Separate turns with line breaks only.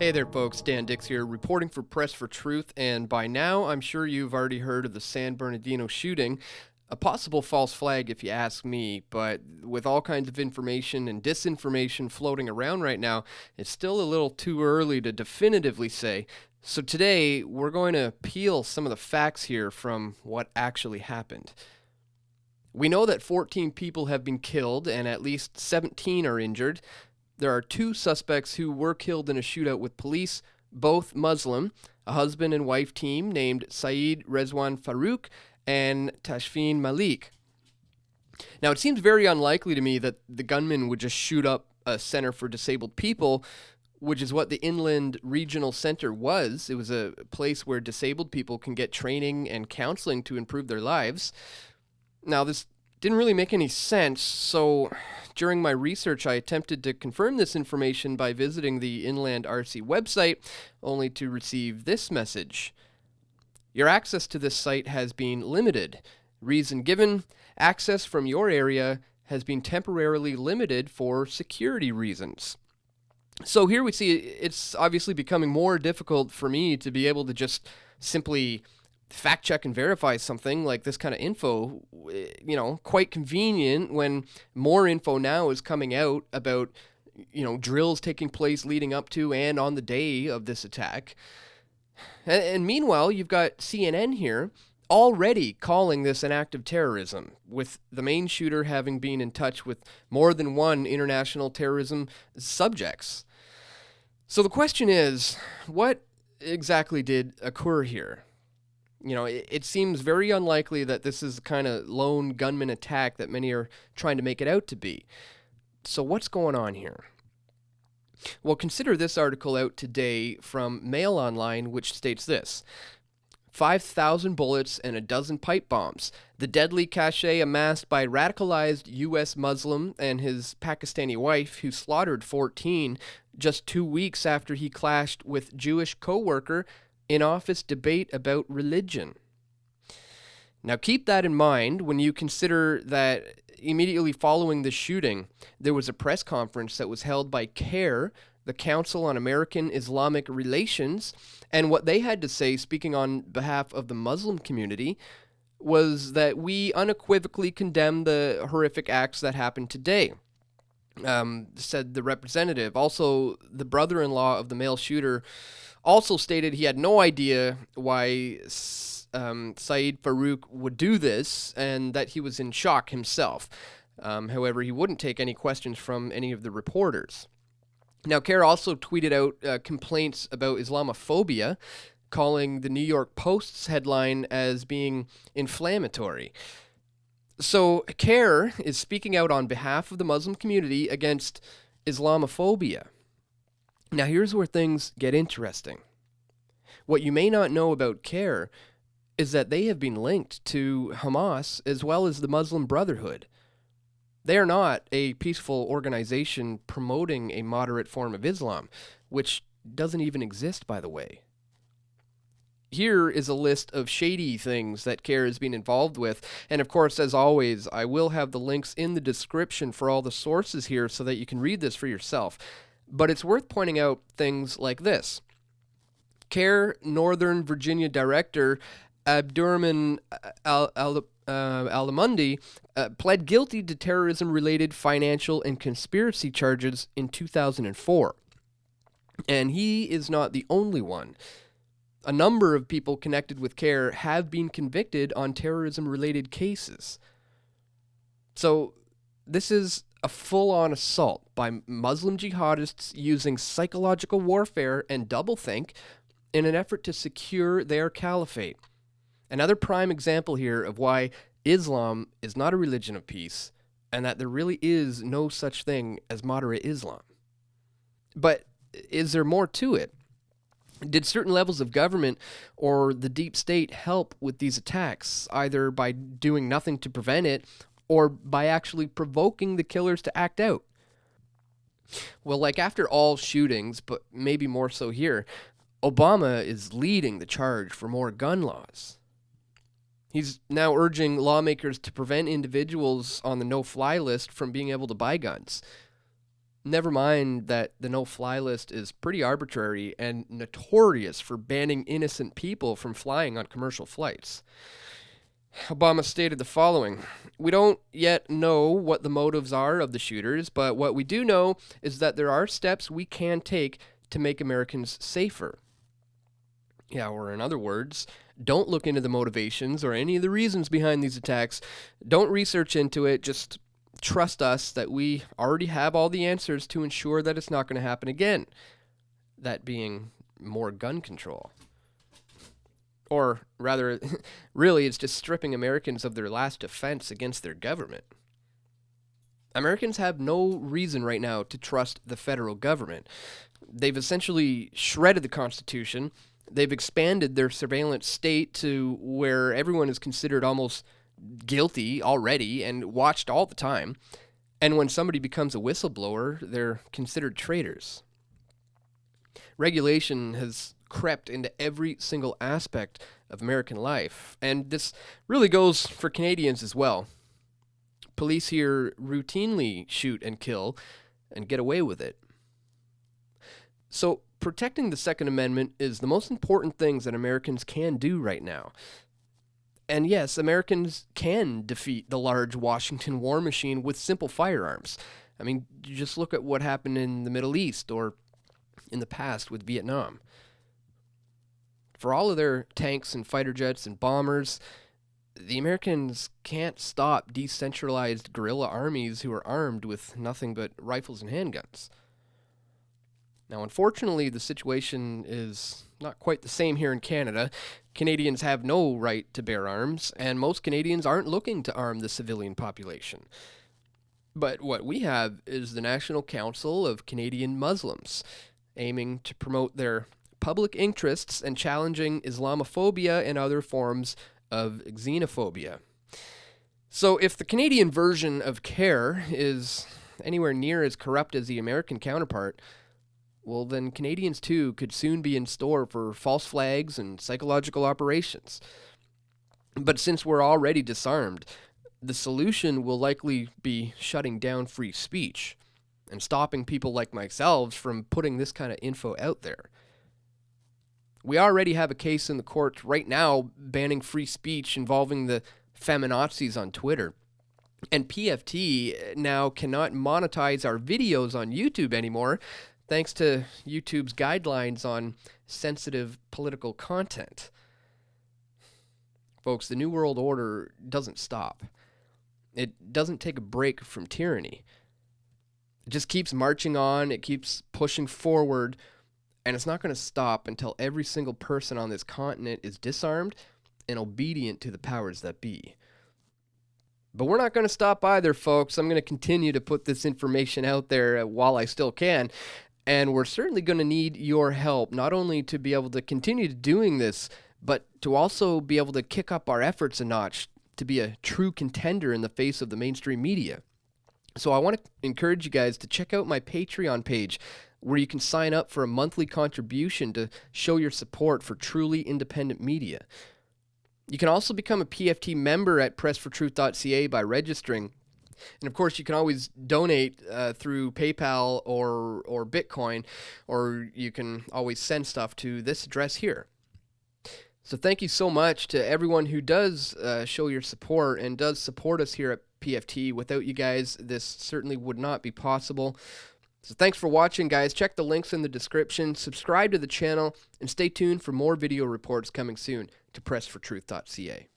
Hey there folks, Dan Dix here, reporting for Press for Truth, and by now I'm sure you've already heard of the San Bernardino shooting. A possible false flag if you ask me, but with all kinds of information and disinformation floating around right now, it's still a little too early to definitively say. So today, we're going to peel some of the facts here from what actually happened. We know that 14 people have been killed and at least 17 are injured. There are two suspects who were killed in a shootout with police, both Muslim, a husband and wife team named Saeed Rezwan Farouk and Tashfeen Malik. Now, it seems very unlikely to me that the gunman would just shoot up a center for disabled people, which is what the Inland Regional Center was. It was a place where disabled people can get training and counseling to improve their lives. Now, this didn't really make any sense, so during my research, I attempted to confirm this information by visiting the Inland RC website, only to receive this message. Your access to this site has been limited. Reason given, access from your area has been temporarily limited for security reasons. So here we see it's obviously becoming more difficult for me to be able to just simply fact check and verify something like this kind of info, quite convenient when more info now is coming out about, drills taking place leading up to and on the day of this attack. And meanwhile, you've got CNN here already calling this an act of terrorism, with the main shooter having been in touch with more than one international terrorism subjects. So the question is, what exactly did occur here? It seems very unlikely that this is the kind of lone gunman attack that many are trying to make it out to be. So what's going on here? Well, consider this article out today from Mail Online, which states this: 5,000 bullets and a dozen pipe bombs. The deadly cache amassed by radicalized U.S. Muslim and his Pakistani wife, who slaughtered 14 just 2 weeks after he clashed with Jewish co-worker in office debate about religion. Now keep that in mind when you consider that immediately following the shooting, there was a press conference that was held by CARE, the Council on American Islamic Relations, and what they had to say, speaking on behalf of the Muslim community, was that we unequivocally condemn the horrific acts that happened today, said the representative. Also, the brother-in-law of the male shooter also stated he had no idea why Saeed Farouk would do this, and that he was in shock himself. However, he wouldn't take any questions from any of the reporters. Now, CARE also tweeted out complaints about Islamophobia, calling the New York Post's headline as being inflammatory. So CARE is speaking out on behalf of the Muslim community against Islamophobia. Now, here's where things get interesting. What you may not know about CARE is that they have been linked to Hamas as well as the Muslim Brotherhood. They are not a peaceful organization promoting a moderate form of Islam, which doesn't even exist, by the way. Here is a list of shady things that CARE has been involved with, and of course, as always, I will have the links in the description for all the sources here so that you can read this for yourself. But it's worth pointing out things like this. CARE Northern Virginia Director Abdurrahman Alamundi pled guilty to terrorism-related financial and conspiracy charges in 2004. And he is not the only one. A number of people connected with CARE have been convicted on terrorism-related cases. So this is a full-on assault by Muslim jihadists using psychological warfare and doublethink in an effort to secure their caliphate. Another prime example here of why Islam is not a religion of peace, and that there really is no such thing as moderate Islam. But is there more to it? Did certain levels of government or the deep state help with these attacks, either by doing nothing to prevent it or by actually provoking the killers to act out? Well, like after all shootings, but maybe more so here, Obama is leading the charge for more gun laws. He's now urging lawmakers to prevent individuals on the no-fly list from being able to buy guns. Never mind that the no-fly list is pretty arbitrary and notorious for banning innocent people from flying on commercial flights. Obama stated the following: "We don't yet know what the motives are of the shooters, but what we do know is that there are steps we can take to make Americans safer." Yeah, or in other words, don't look into the motivations or any of the reasons behind these attacks. Don't research into it. Just trust us that we already have all the answers to ensure that it's not going to happen again. That being more gun control. Or rather, really, it's just stripping Americans of their last defense against their government. Americans have no reason right now to trust the federal government. They've essentially shredded the Constitution. They've expanded their surveillance state to where everyone is considered almost guilty already and watched all the time. And when somebody becomes a whistleblower, they're considered traitors. Regulation has crept into every single aspect of American life, and this really goes for Canadians as well. Police here routinely shoot and kill and get away with it. So protecting the Second Amendment is the most important things that Americans can do right now. And yes, Americans can defeat the large Washington war machine with simple firearms. I mean, you just look at what happened in the Middle East or in the past with Vietnam. For all of their tanks and fighter jets and bombers, the Americans can't stop decentralized guerrilla armies who are armed with nothing but rifles and handguns. Now, unfortunately, the situation is not quite the same here in Canada. Canadians have no right to bear arms, and most Canadians aren't looking to arm the civilian population. But what we have is the National Council of Canadian Muslims, aiming to promote their public interests and challenging Islamophobia and other forms of xenophobia. So if the Canadian version of CARE is anywhere near as corrupt as the American counterpart, well, then Canadians too could soon be in store for false flags and psychological operations. But since we're already disarmed, the solution will likely be shutting down free speech and stopping people like myself from putting this kind of info out there. We already have a case in the courts right now banning free speech involving the feminazis on Twitter. And PFT now cannot monetize our videos on YouTube anymore, thanks to YouTube's guidelines on sensitive political content. Folks, the New World Order doesn't stop. It doesn't take a break from tyranny. It just keeps marching on, it keeps pushing forward, and it's not going to stop until every single person on this continent is disarmed and obedient to the powers that be. But we're not going to stop either, folks. I'm going to continue to put this information out there while I still can. And we're certainly going to need your help, not only to be able to continue doing this, but to also be able to kick up our efforts a notch to be a true contender in the face of the mainstream media. So I want to encourage you guys to check out my Patreon page, where you can sign up for a monthly contribution to show your support for truly independent media. You can also become a PFT member at pressfortruth.ca by registering. And of course, you can always donate through PayPal or Bitcoin, or you can always send stuff to this address here. So thank you so much to everyone who does show your support and does support us here at PFT. Without you guys, this certainly would not be possible. So thanks for watching, guys. Check the links in the description, subscribe to the channel, and stay tuned for more video reports coming soon to pressfortruth.ca.